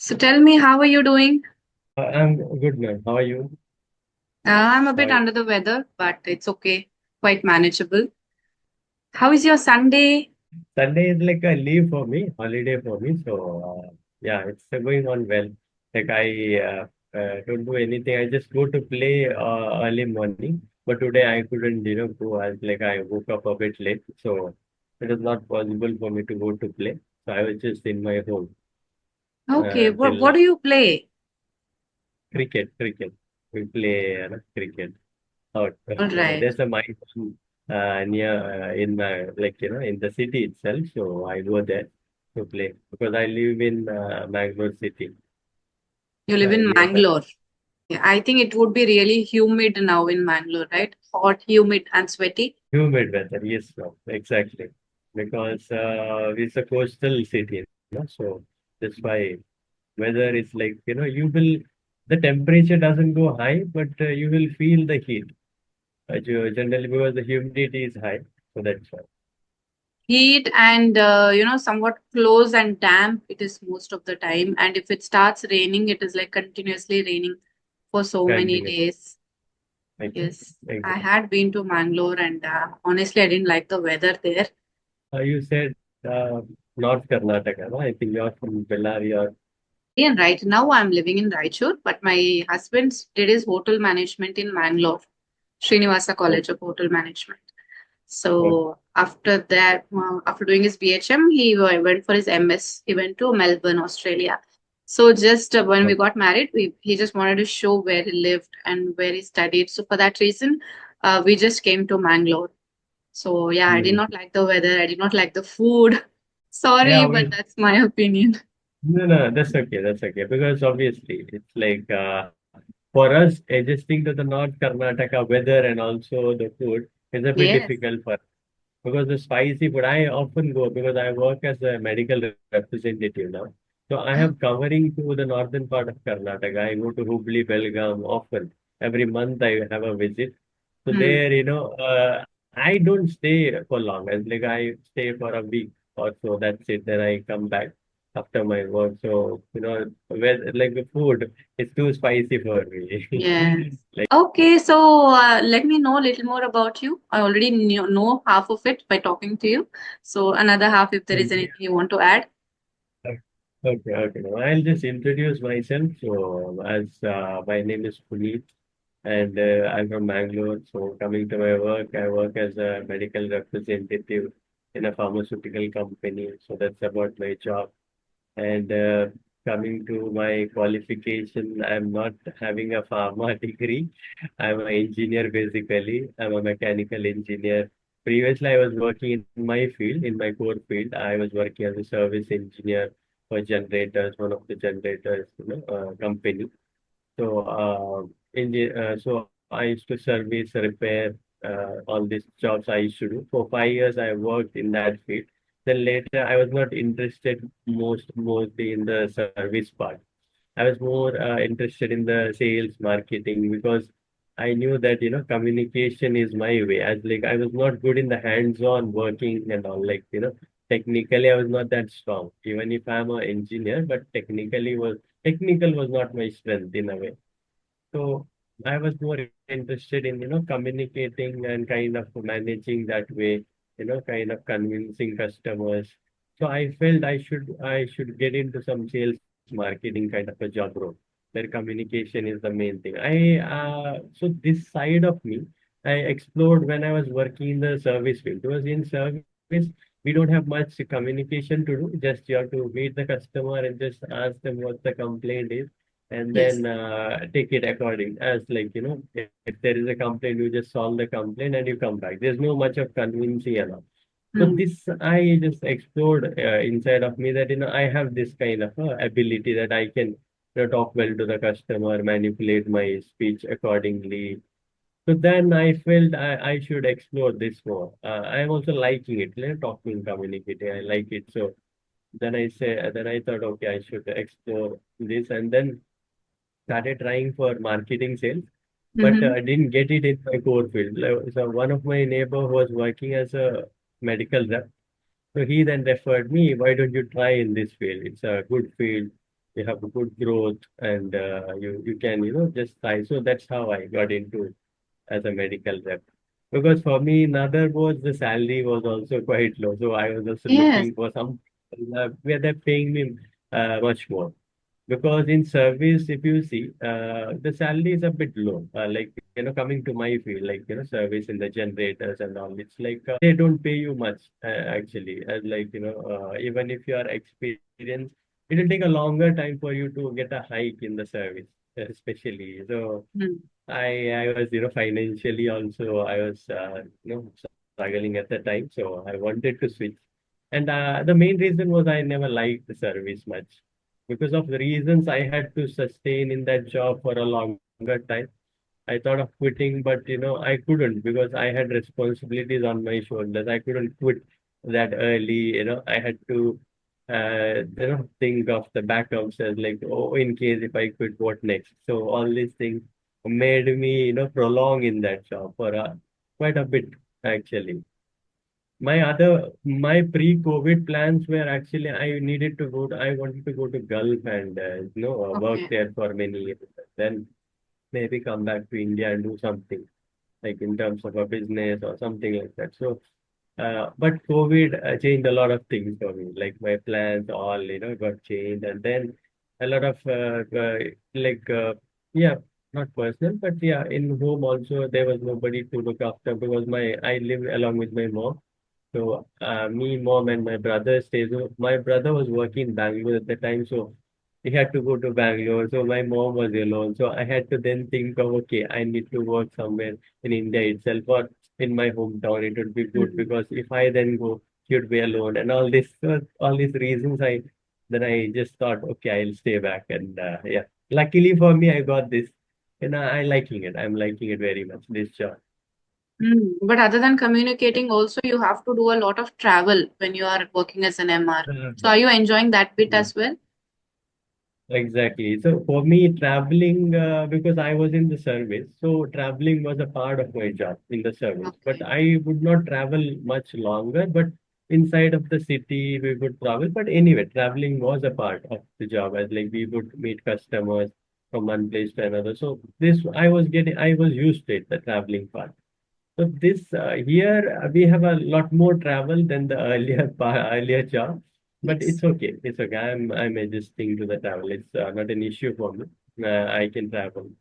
So tell me, how are you doing? I'm good, man. How are you? I'm a How bit are you? under the weather, but it's okay, quite manageable. How is your Sunday? Sunday is like a leave for me, holiday for me. So, yeah, it's going on well. Like I don't do anything. I just go to play early morning. But today I couldn't, go. I woke up a bit late, so it was not possible for me to go to play. So I was just in my home Okay, what till what do you play? cricket. We play cricket. Out. All right. There's a mine near in in the city itself. So I go there to play because I live in Bangalore city You live in nearby. Mangalore. Yeah, I think it would be really humid now in Mangalore, right? Hot, humid, and sweaty. Humid weather, yes, no, exactly. Because it's a coastal city, so that's why weather is like the temperature doesn't go high, but you will feel the heat. Generally because the humidity is high, so that's why. Heat and somewhat close and damp it is most of the time. And if it starts raining, it is like continuously raining for so many Continuous. days. Yes, I had been to Mangalore and honestly, I didn't like the weather there. You said uh, North Karnataka, no? I think you're from Bellary or And right now, I'm living in Raichur, but my husband did his hotel management in Mangalore, Srinivasa oh, College of Hotel Management. oh, So after that, after doing his BHM, he went for his MS. He went to Melbourne, Australia. So just when we oh, got married, he just wanted to show where he lived and where he studied. So for that reason, we just came to Mangalore. So yeah, I did mm. not like the weather. I did not like the food. Sorry, Yeah, but that's my opinion. no, that's okay, that's okay. Because obviously, it's like for us, adjusting to the North Karnataka weather and also the food is a bit Yes. difficult for us. Because the spicy food, I often go because I work as a medical representative now. So I Oh, have covering to the northern part of Karnataka. I go to Hubli, Belgaum often. Every month I have a visit. So hmm. there, I don't stay for long. It's like I stay for a week or so. That's it. Then I come back after my work. So, like the food is too spicy for me. Yes. Like, Okay, so let me know a little more about you. I already know half of it by talking to you. So another half, if there is anything you want to add. okay. Now I'll just introduce myself. So, as my name is Puneet, and I'm from Bangalore. So, coming to my work, I work as a medical representative in a pharmaceutical company. So, that's about my job. And coming to my qualification, I'm not having a pharma degree. I'm an engineer basically. I'm a mechanical engineer. Previously, I was working in my field, in my core field. I was working as a service engineer for generators, one of the generators, company. So, so I used to service, repair, all these jobs I used to do. For 5 years, I worked in that field. Then later, I was not interested mostly in the service part. I was more interested in the sales marketing because I knew that communication is my way. As like I was not good in the hands-on working and all. Technically I was not that strong. Even if I'm an engineer, but technical was not my strength in a way. So I was more interested in communicating and kind of managing that way. Kind of convincing customers. So I felt I should get into some sales marketing kind of a job role where communication is the main thing. So this side of me I explored when I was working in the service field. Because in service we don't have much communication to do. Just you have to meet the customer and just ask them what the complaint is, and Yes. then take it according as if there is a complaint, you just solve the complaint and you come back. There's no much of convincing and all. So Hmm. this I just explored inside of me that I have this kind of ability that I can talk well to the customer, manipulate my speech accordingly. So then I felt I should explore this more. I'm also liking it, talking, communicating. I like it. So then I thought, okay, I should explore this, and then started trying for marketing sales, but Mm-hmm. I didn't get it in my core field. So one of my neighbor was working as a medical rep. So he then referred me, why don't you try in this field? It's a good field. you have a good growth, and you can just try. So that's how I got into as a medical rep. Because for me, another was the salary was also quite low. So I was also Yes. looking for some where they're paying me much more. Because in service, if you see, the salary is a bit low. Like, coming to my field, like, service in the generators and all, it's like they don't pay you much, actually. As like, even if you are experienced, it will take a longer time for you to get a hike in the service, especially. So Mm. I was, financially also, I was, struggling at the time. So I wanted to switch. And the main reason was I never liked the service much. Because of the reasons I had to sustain in that job for a longer time. I thought of quitting, but I couldn't because I had responsibilities on my shoulders. I couldn't quit that early. I had to, think of the backups as like, oh, in case if I quit, what next? So all these things made me, prolong in that job for quite a bit, actually. My pre-COVID plans were actually I wanted to go to Gulf and, work Okay. there for many years. Then maybe come back to India and do something like in terms of a business or something like that. So, but COVID changed a lot of things for me. Like my plans all, got changed, and then a lot of like yeah, not personal, but yeah, in home also there was nobody to look after because my I live along with my mom. So me, mom, and my brother stays. So my brother was working in Bangalore at the time, so he had to go to Bangalore. So my mom was alone. So I had to then think of, okay, I need to work somewhere in India itself or in my hometown. It would be good Mm. because if I then go, she would be alone. And all this, all these reasons, I just thought, okay, I'll stay back. And yeah, luckily for me, I got this. And I liking it. I'm liking it very much. This job. Mm. But other than communicating, also you have to do a lot of travel when you are working as an MR. So are you enjoying that bit Mhm. as well? Exactly. So for me, traveling, because I was in the service, so traveling was a part of my job in the service. But Okay. I would not travel much longer, but inside of the city, we would travel. But anyway, traveling was a part of the job, as like we would meet customers from one place to another. So I was used to it, the traveling part. So this here we have a lot more travel than the earlier job, but Yes. it's okay. It's okay. I'm adjusting to the travel. It's not an issue for me. I can travel.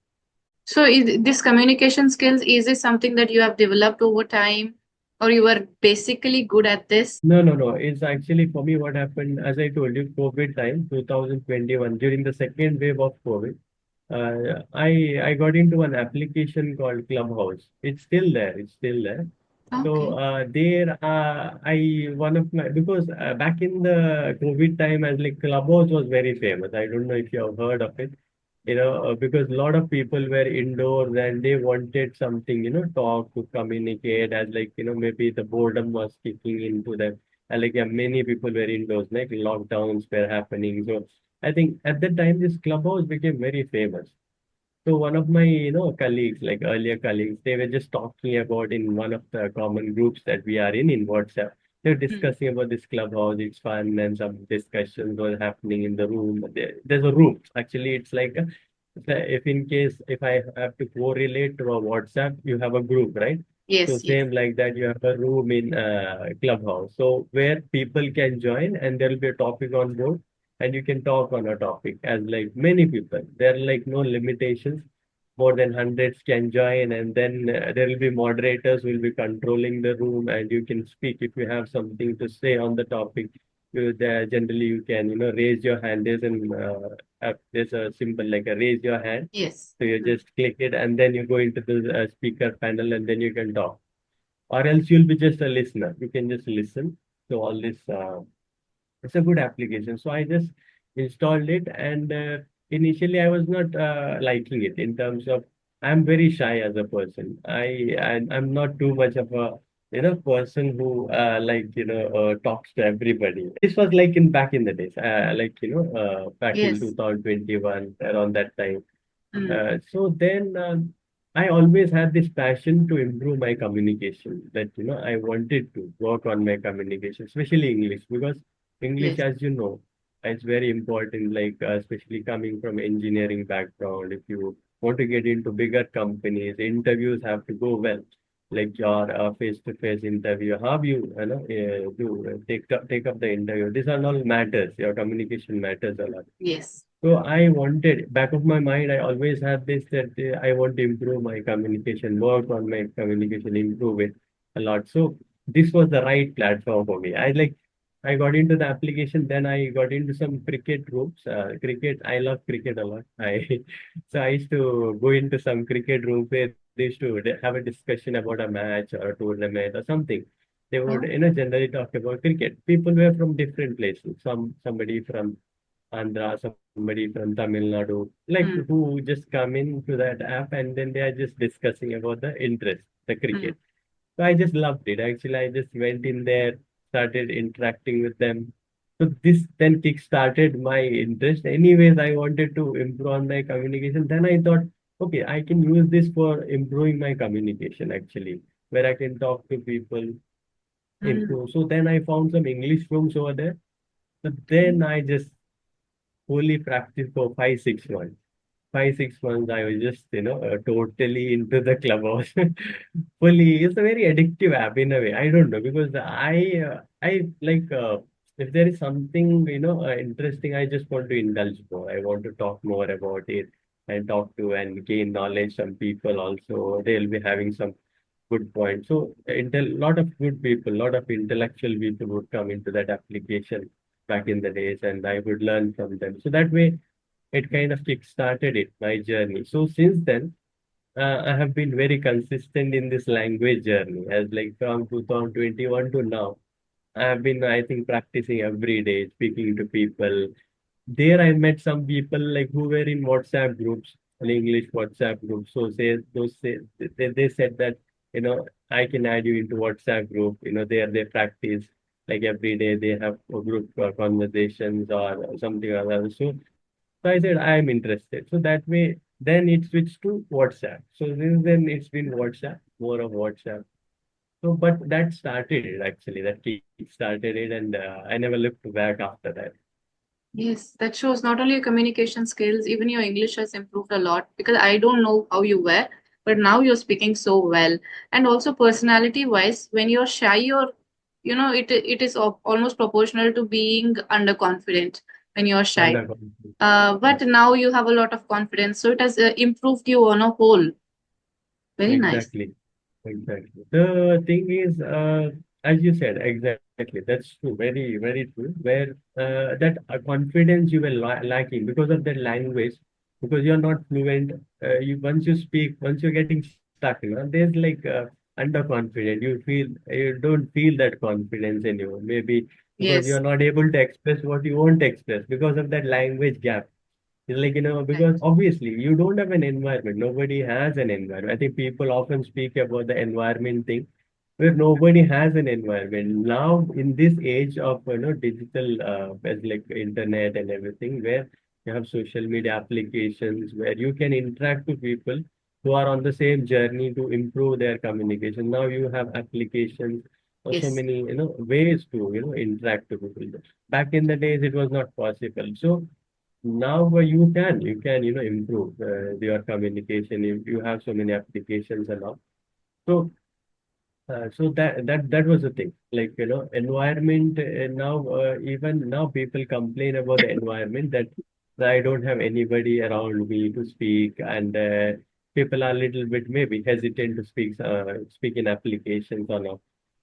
So is this communication skills, is it something that you have developed over time or you were basically good at this? No, no, no. It's actually for me what happened, as I told you, COVID time, 2021, during the second wave of COVID. I got into an application called Clubhouse. It's still there. It's still there. So Okay. there, I one of my because back in the COVID time, as like Clubhouse was very famous. I don't know if you have heard of it. Because a lot of people were indoors and they wanted something, talk to communicate. As like maybe the boredom was kicking into them. And like yeah, many people were indoors, like lockdowns were happening. So I think at that time this Clubhouse became very famous. So one of my, colleagues, like earlier colleagues, they were just talking about in one of the common groups that we are in WhatsApp. They were Mm. discussing about this clubhouse. It's fun, and some discussions were happening in the room. There's a room. Actually, it's like if in case if I have to correlate to a WhatsApp, you have a group, right? So Yes, yes. same like that, you have a room in Clubhouse. So where people can join, and there will be a topic on board, and you can talk on a topic as like many people. There are like no limitations. More than hundreds can join, and then there will be moderators who will be controlling the room, and you can speak if you have something to say on the topic. Generally, you can raise your hand. There's a symbol like a raise your hand. Yes. So you Mm. just click it, and then you go into the speaker panel, and then you can talk. Or else you'll be just a listener. You can just listen to all this. It's a good application. So I just installed it, and initially I was not liking it in terms of I'm very shy as a person. I'm not too much of a person who talks to everybody. This was like in back in the days, back in Yes. 2021 around that time. Mm. So then I always had this passion to improve my communication. That I wanted to work on my communication, especially English, because English, Yes. as you know. It's very important, like especially coming from engineering background. If you want to get into bigger companies, interviews have to go well. Like your face-to-face interview, how you know take up the interview. These are all matters. Your communication matters a lot. Yes. So I wanted, back of my mind, I always had this that I want to improve my communication, work on my communication, improve it a lot. So this was the right platform for me. I got into the application, then I got into some cricket groups. Cricket, I love cricket a lot. So I used to go into some cricket group where they used to have a discussion about a match or a tournament or something. They would, Yeah. generally talk about cricket. People were from different places. Somebody from Andhra, somebody from Tamil Nadu, like Mm, who just come into that app and then they are just discussing about the interest, the mm, cricket. So I just loved it. Actually, I just went in there, started interacting with them. So this then kick-started my interest. Anyways, I wanted to improve on my communication. Then I thought, okay, I can use this for improving my communication actually, where I can talk to people, mm. improve. So then I found some English rooms over there. But then I just fully practiced for 5, 6 months. 5, 6 months, I was just, totally into the clubhouse. Fully, it's a very addictive app in a way. I don't know because I like, if there is something, interesting, I just want to indulge more. I want to talk more about it and talk to and gain knowledge. Some people also, they'll be having some good points. So, lot of good people, lot of intellectual people would come into that application back in the days, and I would learn from them. So that way, it kind of kick-started my journey. So since then, I have been very consistent in this language journey. As like from 2021 to now, I have been, I think, practicing every day, speaking to people. There, I met some people like who were in WhatsApp groups, an English WhatsApp group. So they said that I can add you into WhatsApp group. There they practice like every day. They have group conversations or something or other. So I said, I am interested. So that way, then it switched to WhatsApp. So since then, it's been WhatsApp, more of WhatsApp. So, but that started it actually. That kick started it, and I never looked back after that. Yes, that shows not only your communication skills, even your English has improved a lot because I don't know how you were, but now you're speaking so well. And also personality wise, when you're shy, it is almost proportional to being underconfident when you're shy. Under But yes, now you have a lot of confidence, so it has improved you on a whole. Very nice. exactly. Exactly. The thing is, as you said, exactly. That's true. Very, very true. Where that confidence you were lacking because of that language, because you're not fluent. You once you speak, once you're getting stuck, there's like underconfident. You don't feel that confidence in you. Maybe because you're Yes, not able to express what you want to express because of that language gap. It's like, right. because obviously you don't have an environment. Nobody has an environment. I think people often speak about the environment thing where nobody has an environment. Now, in this age of, digital, as like internet and everything, where you have social media applications, where you can interact with people who are on the same journey to improve their communication. Now you have applications or so Yes. many, ways to, interact with people. Back in the days, it was not possible. So now you can improve your communication if you have so many applications and all. So that was the thing. Like, environment, now even now people complain about the environment that I don't have anybody around me to speak, and people are a little bit maybe hesitant to speak in applications or not.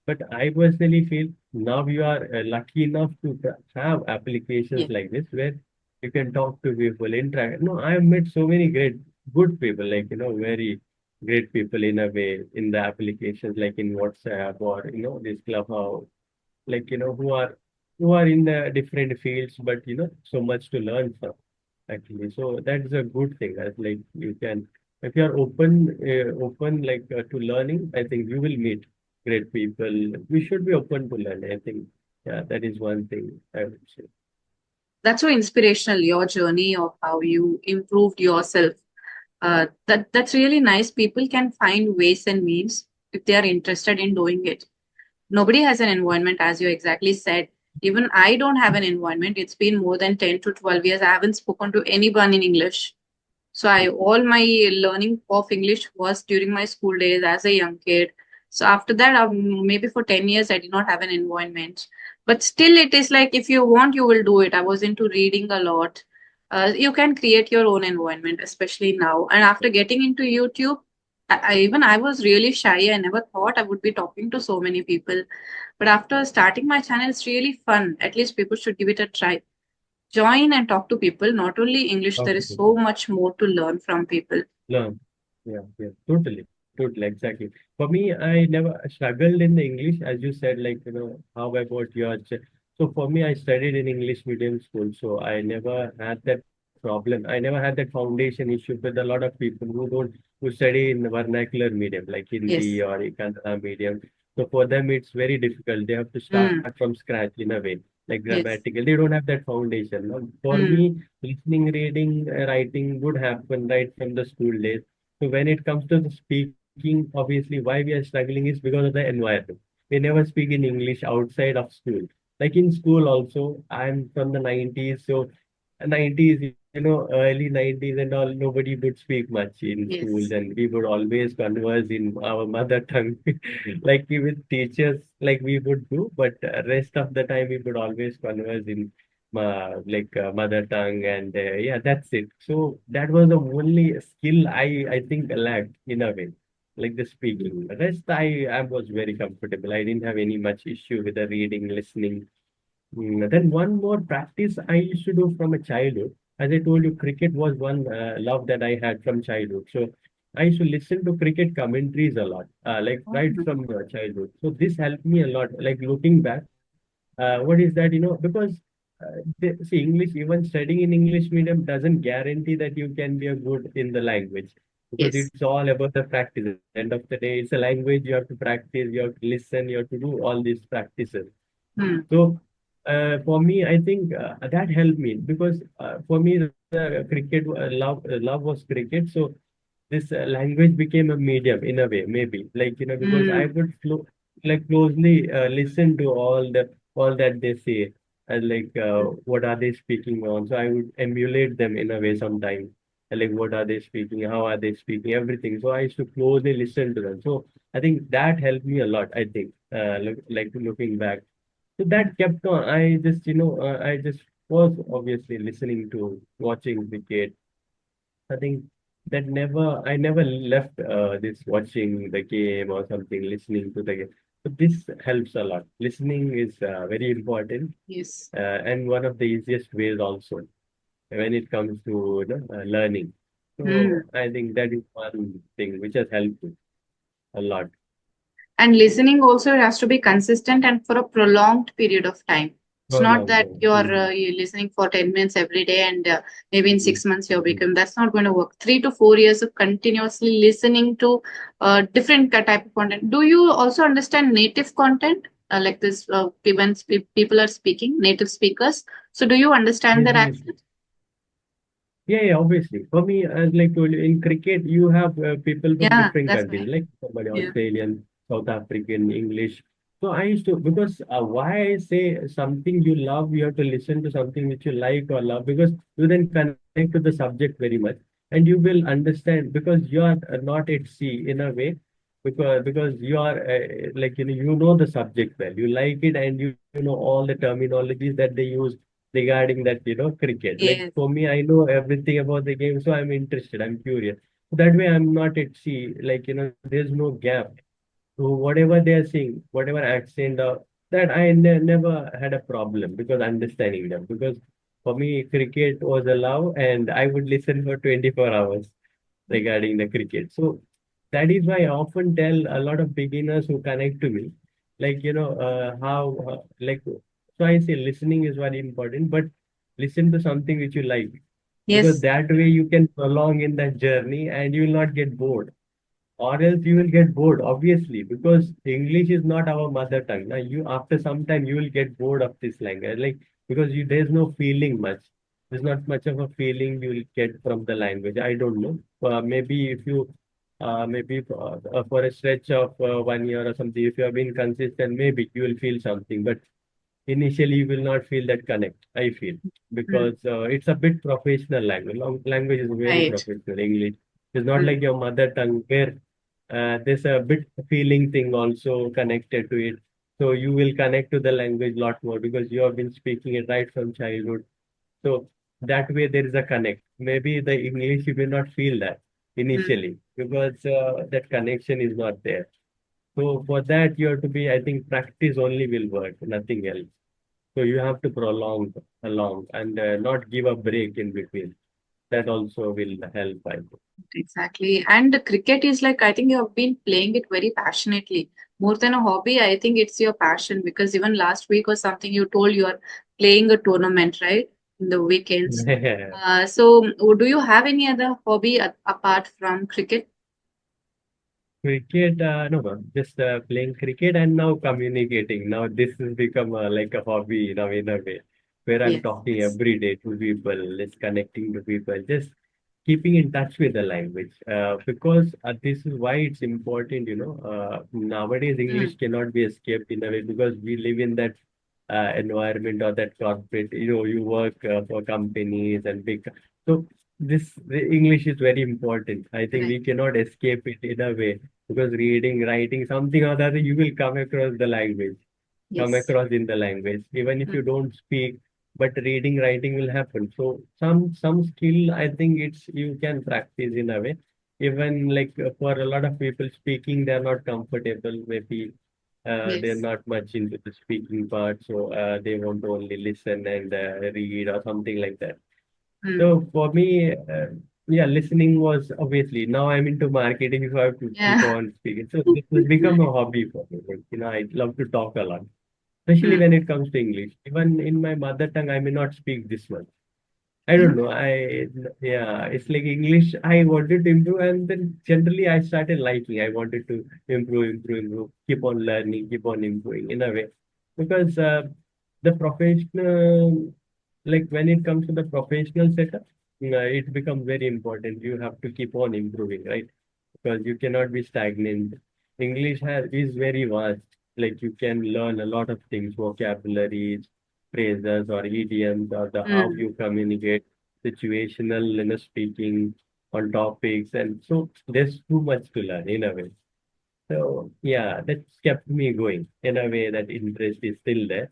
But I personally feel now you are lucky enough to have applications Yes. like this where you can talk to people, interact. No, I have met so many good people, like, very great people in a way in the applications like in WhatsApp or this Clubhouse, like who are in the different fields, but so much to learn from actually. So that's a good thing. That's like you can, if you are open like to learning, I think you will meet great people. We should be open to learn. I think yeah, that is one thing I would say. That's so inspirational, your journey of how you improved yourself. That's really nice. People can find ways and means if they are interested in doing it. Nobody has an environment, as you exactly said. Even I don't have an environment. It's been more than 10 to 12 years. I haven't spoken to anyone in English. So I all my learning of English was during my school days as a young kid. So after that, maybe for 10 years, I did not have an environment. But still, it is like if you want, you will do it. I was into reading a lot. You can create your own environment, especially now. And after getting into YouTube, even I was really shy. I never thought I would be talking to so many people. But after starting my channel, it's really fun. At least people should give it a try. Join and talk to people. Not only English, there is Okay. so much more to learn from people. Learn. Yeah, yeah, totally, exactly. For me, I never struggled in the English, as you said, like, how about your. So for me, I studied in English medium school, so I never had that problem. I never had that foundation issue with a lot of people who study in vernacular medium, like Hindi Yes. or Kannada medium. So for them, it's very difficult. They have to start Mm. from scratch in a way, like Yes. grammatical. They don't have that foundation. Now, for Mm. me, listening, reading, writing would happen right from the school days. So when it comes to the speaking, obviously why we are struggling is because of the environment. We never speak in English outside of school. Like in school also, I'm from the 90s, so 90s, early 90s and all, nobody would speak much in schools, Yes. and we would always converse in our mother tongue, like we with teachers, like we would do, but rest of the time we would always converse in mother tongue, and yeah, that's it. So that was the only skill I think I lacked in a way, like the speaking. The rest I was very comfortable. I didn't have any much issue with the reading, listening. Then one more practice I used to do from a childhood. As I told you, cricket was one love that I had from childhood. So I used to listen to cricket commentaries a lot, like right Oh. from childhood. So this helped me a lot. Like looking back, what is that? Because see, English, even studying in English medium doesn't guarantee that you can be a good in the language, because Yes. it's all about the practice. At the end of the day, it's a language, you have to practice, you have to listen, you have to do all these practices. Mm. So for me, I think that helped me, because for me, the cricket love was cricket. So this language became a medium in a way, maybe, like, because I Mm. would like closely listen to all that they say, and like what are they speaking on. So I would emulate them in a way sometimes. Like what are they speaking, how are they speaking, everything. So I used to closely listen to them. So I think that helped me a lot, I think, like looking back. So that kept on. I just was obviously listening to, watching cricket. I think that I never left this watching the game or something, listening to the game. So this helps a lot. Listening is very important, Yes. and one of the easiest ways also when it comes to learning. Mm. So I think that is one thing which has helped me a lot And listening also has to be consistent and for a prolonged period of time. It's for a not long that time. you're listening for 10 minutes every day and maybe in Mhm. 6 months you're Mhm. become. That's not going to work. 3 to 4 years of continuously listening to different type of content. Do you also understand native content? Like this, when people are speaking, native speakers. So, do you understand Yes, their yes. accent? Yeah, yeah, obviously. For me, as like told you, in cricket, you have people from Yeah, different that's countries, why. like somebody Yeah. Australian, South African, English. So I used to, because why I say something you love, you have to listen to something which you like or love, because you then connect to the subject very much, and you will understand, because you are not at sea in a way, because you are like, you know the subject well, you like it, and you know all the terminologies that they use regarding that, cricket. Like Yes. for me, I know everything about the game, so I'm interested, I'm curious. That way, I'm not at sea. Like, there's no gap. So whatever they are saying, whatever accent or that, I never had a problem because understanding them. Because for me, cricket was a love, and I would listen for 24 hours regarding the cricket. So that is why I often tell a lot of beginners who connect to me, like, how, like, so I say listening is very important, but listen to something which you like, because Yes. that way you can prolong in that journey and you will not get bored, or else you will get bored, obviously, because English is not our mother tongue. Now, after some time you will get bored of this language, like, because there's no feeling much. There's not much of a feeling you will get from the language. I don't know. Maybe if you, maybe for a stretch of 1 year or something, if you have been consistent, maybe you will feel something. But initially you will not feel that connect, I feel, Mm. because it's a bit professional language. Language is very Right. professional. English is not Mm. like your mother tongue where there's a bit feeling thing also connected to it. So you will connect to the language a lot more because you have been speaking it right from childhood. So that way there is a connect. Maybe the English you may not feel that Mm. initially because that connection is not there. So for that you have to be, I think, practice only will work, nothing else. So you have to prolong along and not give a break in between. That also will help, I think. Exactly. And the cricket is like, I think you have been playing it very passionately. More than a hobby, I think it's your passion because even last week or something, you told you are playing a tournament, right? In the weekends. So, do you have any other hobby apart from cricket? Cricket, no, no, just playing cricket and now communicating. Now this has become like a hobby now in a way, where I'm Yes. talking every day to people, just connecting to people, just keeping in touch with the language. Because this is why it's important, nowadays Mm. English cannot be escaped in a way because we live in that environment or that corporate, you work for companies and big. So the English is very important. I think Right. we cannot escape it in a way because reading, writing, something or the other, you will come across the language, come Yes. across in the language, even if Mm. you don't speak, but reading, writing will happen. So some skill, I think it's you can practice in a way. Even like for a lot of people speaking, they're not comfortable. Maybe they're Yes. not much into the speaking part, so they want to only listen and read or something like that. Mm. So for me, yeah, listening was obviously now I'm into marketing, so I have to keep Yeah. on speaking. So this has become a hobby for me. Like, I love to talk a lot, especially Mm. when it comes to English. Even in my mother tongue, I may not speak this much. I don't know. Yeah, it's like English. I wanted to improve, and then generally I started liking. I wanted to improve, keep on learning, keep on improving in a way, because the professional, like when it comes to the professional setup, it becomes very important. You have to keep on improving, right? Because you cannot be stagnant. English is very vast. Like you can learn a lot of things, vocabularies, phrases or idioms or the how Mm. you communicate, situational, speaking on topics. And so there's too much to learn in a way. So yeah, that's kept me going in a way that interest is still there.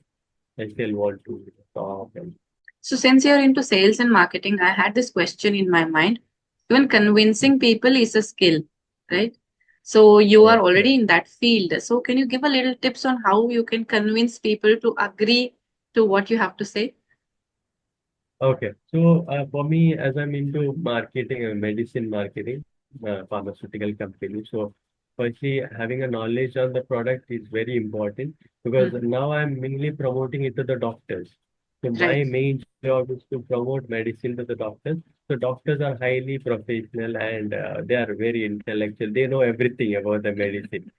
I still want to talk and So, since you're into sales and marketing, I had this question in my mind. Even convincing people is a skill, right? So, you are correct, already correct. in that field. So, can you give a little tips on how you can convince people to agree to what you have to say? Okay. So for me, as I'm into marketing and medicine marketing, pharmaceutical company. So firstly, having a knowledge on the product is very important because Mm. now I'm mainly promoting it to the doctors. So my Right. main job is to promote medicine to the doctors. So doctors are highly professional and they are very intellectual. They know everything about the medicine.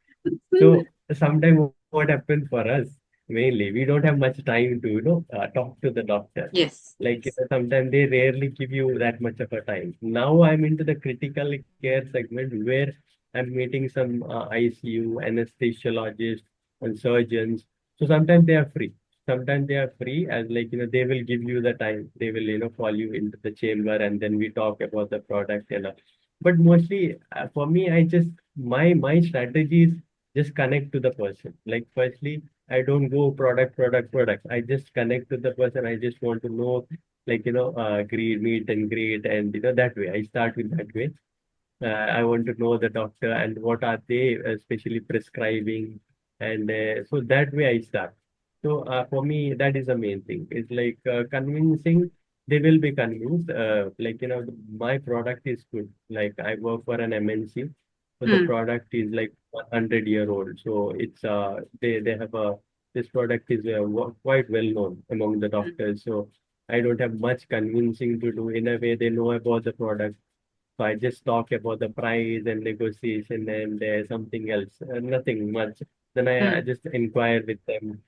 So sometimes what happens for us, mainly, we don't have much time to, talk to the doctor. Yes. Like, Yes. sometimes they rarely give you that much of a time. Now I'm into the critical care segment where I'm meeting some ICU, anesthesiologists, and surgeons. So sometimes they are free. Sometimes they are free, as like, they will give you the time. They will, call you into the chamber and then we talk about the product and but mostly for me, my strategy is just connect to the person. Like, firstly, I don't go product. I just connect to the person. I just want to know, like, greet, meet and greet, and that way. I start with that way. I want to know the doctor and what are they especially prescribing, and so that way I start. So for me, that is the main thing. It's like convincing. They will be convinced. Like my product is good. Like I work for an MNC, so the Mm. product is like 100-year old. So it's they have a this product is quite well known among the Mm. doctors. So I don't have much convincing to do. In a way, they know about the product, so I just talk about the price and negotiation and something else, nothing much. Then I Mm. just inquire with them,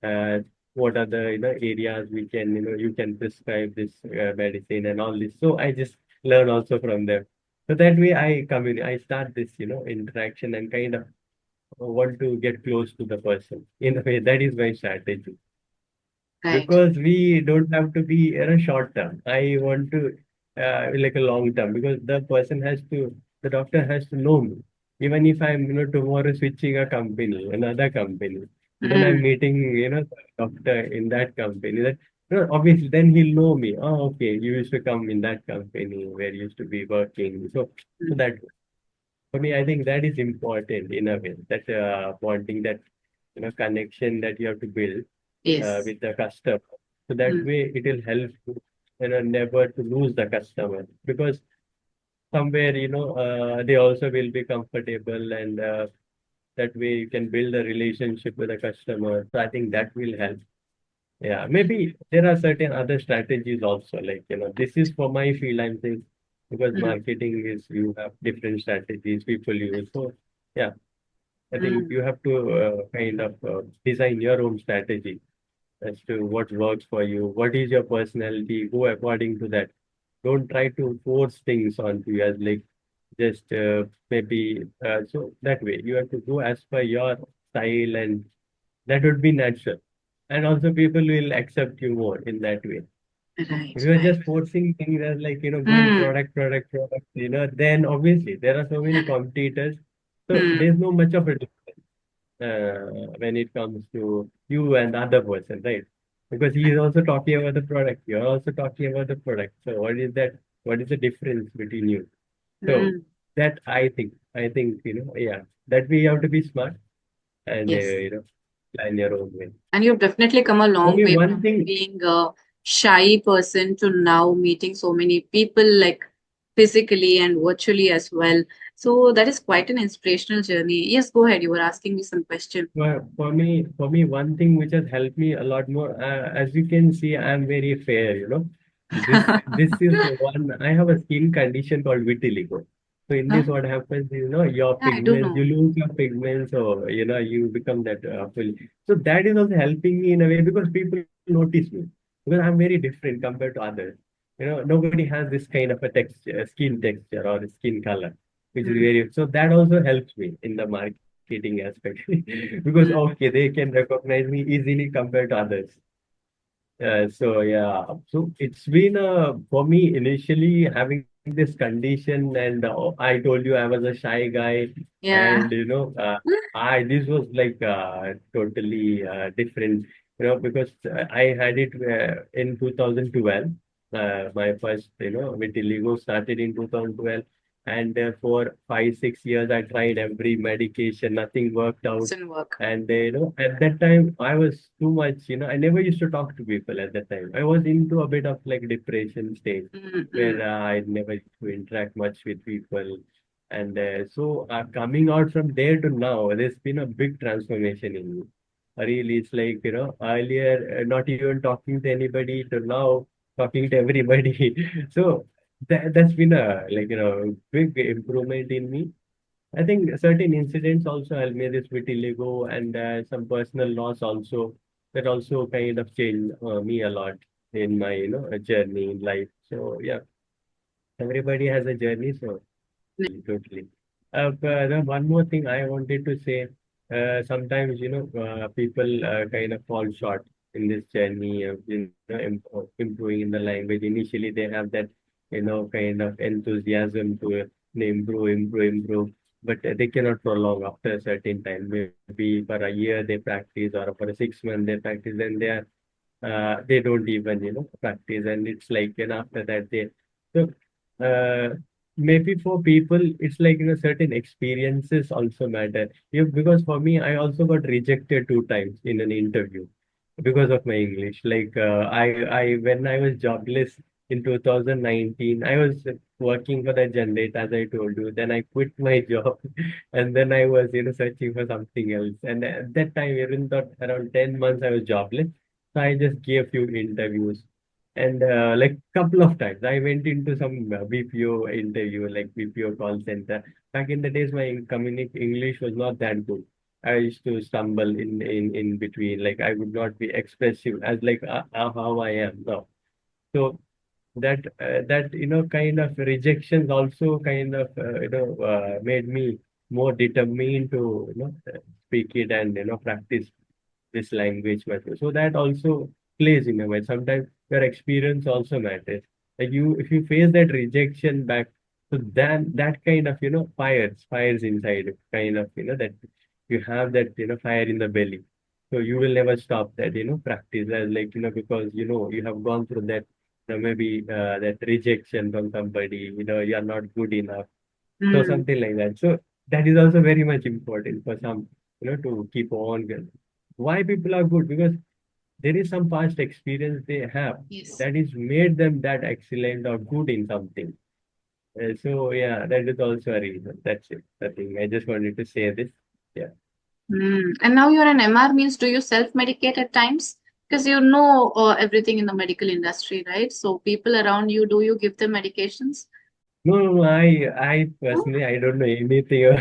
uh, what are the areas we can you can prescribe this medicine and all this. So I just learn also from them. So that way I start this interaction and kind of want to get close to the person. In a way, that is my strategy. Right. because we don't have to be in a short term. I want to like a long term because the doctor has to know me. Even if I'm, tomorrow switching a company, another company, then I'm Mm. meeting, the doctor in that company. That, obviously, then he'll know me. Oh, okay, you used to come in that company where you used to be working. So Mm. that for me, I think that is important in a way. That bonding, that connection that you have to build Yes. with the customer. So that Mm. way it will help you, never to lose the customer because somewhere, they also will be comfortable and that way you can build a relationship with the customer. So I think that will help. Yeah, maybe there are certain other strategies also, like, this is for my field, I'm saying, because Mm. marketing is, you have different strategies people use. So, yeah, I think Mm. you have to kind of design your own strategy as to what works for you. What is your personality? Go according to that. Don't try to force things onto you as like just maybe so that way you have to go as per your style and that would be natural. And also people will accept you more in that way. If Right. you're Right. just forcing things as like, going Mm. product, then obviously there are so many competitors. So Mm. there's no much of a difference when it comes to you and the other person, right? Because he is also talking about the product. You're also talking about the product. So what is that? What is the difference between you? So Mm. that I think, yeah, that we have to be smart and, Yes. plan your own way. And you've definitely come a For long me, way one from thing, being a shy person to now meeting so many people, like physically and virtually as well. So that is quite an inspirational journey. Yes, go ahead. You were asking me some question. for me, one thing which has helped me a lot more, as you can see, I'm very fair, This is the one, I have a skin condition called vitiligo. So in Huh? this, what happens is, your Yeah, I do pigments, you know. lose your pigments, or, you become that full. So that is also helping me in a way because people notice me because I'm very different compared to others. Nobody has this kind of a texture, skin texture or skin color, which is Mm. very, so that also helps me in the marketing aspect because okay, Mm. they can recognize me easily compared to others. So yeah, so it's been for me initially having this condition, and I told you I was a shy guy, and Yeah. I this was like totally different, because I had it in 2012. My first, vitiligo started in 2012, and for 5 6 years I tried every medication, nothing worked out. Doesn't work. And at that time, I was too much. I never used to talk to people at that time. I was into a bit of like depression stage where Mm-mm. I never used to interact much with people. And so coming out from there to now, there's been a big transformation in me. Really, it's like, earlier not even talking to anybody to now talking to everybody. So that's been a like, big improvement in me. I think certain incidents also helped me, this vitiligo and some personal loss also, that also kind of changed me a lot in my, journey in life. So yeah, everybody has a journey, so totally. But one more thing I wanted to say, sometimes, people kind of fall short in this journey of, improving in the language. Initially, they have that, kind of enthusiasm to improve, but they cannot prolong after a certain time. Maybe for a year they practice, or for a 6 month they practice, then they don't even, practice, and it's like, after that they so. Uh, Maybe for people, it's like, certain experiences also matter. Because for me, I also got rejected 2 times in an interview because of my English. Like when I was jobless in 2019, I was working for the generator, as I told you. Then I quit my job, and then I was, searching for something else. And at that time, even though around 10 months I was jobless, so I just gave few interviews. And like couple of times, I went into some BPO interview, like BPO call center. Back in the days, my English was not that good. I used to stumble in between. Like I would not be expressive as like how I am now. So that kind of rejections also kind of made me more determined to speak it and practice this language method. So that also plays in your mind. Sometimes your experience also matters. Like if you face that rejection back, so then that kind of, fires inside you, kind of, that you have that, fire in the belly. So you will never stop that, practice. Like, because, you have gone through that, maybe that rejection from somebody, you are not good enough. So Mm. something like that. So that is also very much important for some, to keep on. Why people are good? Because there is some past experience they have Yes. that is made them that excellent or good in something. So yeah, that is also a reason. That's it. I think I just wanted to say this. Yeah. Mm. And now you're an MR means do you self-medicate at times? Because you know everything in the medical industry, right? So people around you, do you give them medications? No, no, no. I No? personally, I don't know anything.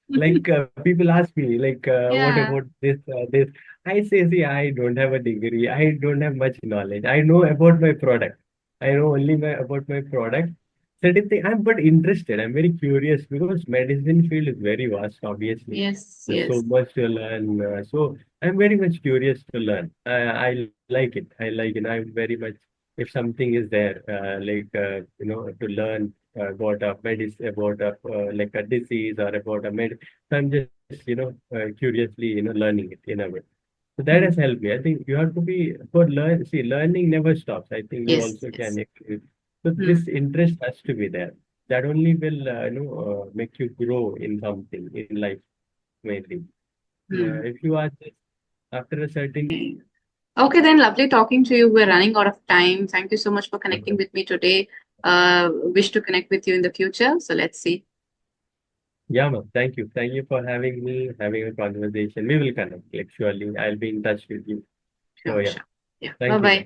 Like people ask me, like, what Yeah. about this, this? I say, see, I don't have a degree. I don't have much knowledge. I know about my product. I know only about my product. Certain thing, I'm but interested. I'm very curious because medicine field is very vast, obviously. Yes, There's so yes. much to learn. So I'm very much curious to learn. I like it. I like it. I'm very much, if something is there, to learn about a medicine, about a like a disease or about a so I'm just, curiously, learning it in a way. So that Mm. has helped me. I think you have to be for learn. See, learning never stops. I think you Yes, also yes. can agree. So Mm. this interest has to be there. That only will, make you grow in something in life mainly. Mm. If you are just after a certain, Okay, then lovely talking to you. We're running out of time. Thank you so much for connecting with me today. Wish to connect with you in the future. So let's see. yeah, ma'am. Thank you for having me, having a conversation. We will connect. Like surely, I'll be in touch with you. So Sure, yeah, sure. Yeah. Bye thank you, bye. ma'am.